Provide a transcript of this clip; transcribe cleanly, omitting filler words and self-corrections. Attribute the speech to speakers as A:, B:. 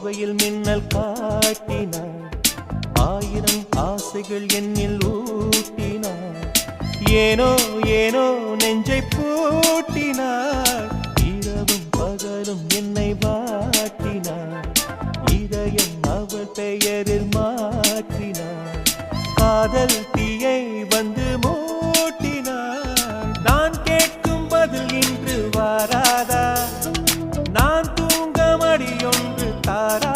A: பார்வையில் மின்னல் காட்டினாள், ஆயிரம் ஆசைகள் என்னில் ஊட்டினாள். ஏனோ ஏனோ நெஞ்சை பூட்டினாள், இரவும் பகலும் என்னை வாட்டினாள். இதயம் அவள் பெயரில் மாற்றினாள், காதல் தீயை வந்து மூட்டினாள். நான் கேட்கும் பதில் இன்று வாராதா, நான் தூங்க மடியொன்று தாரா.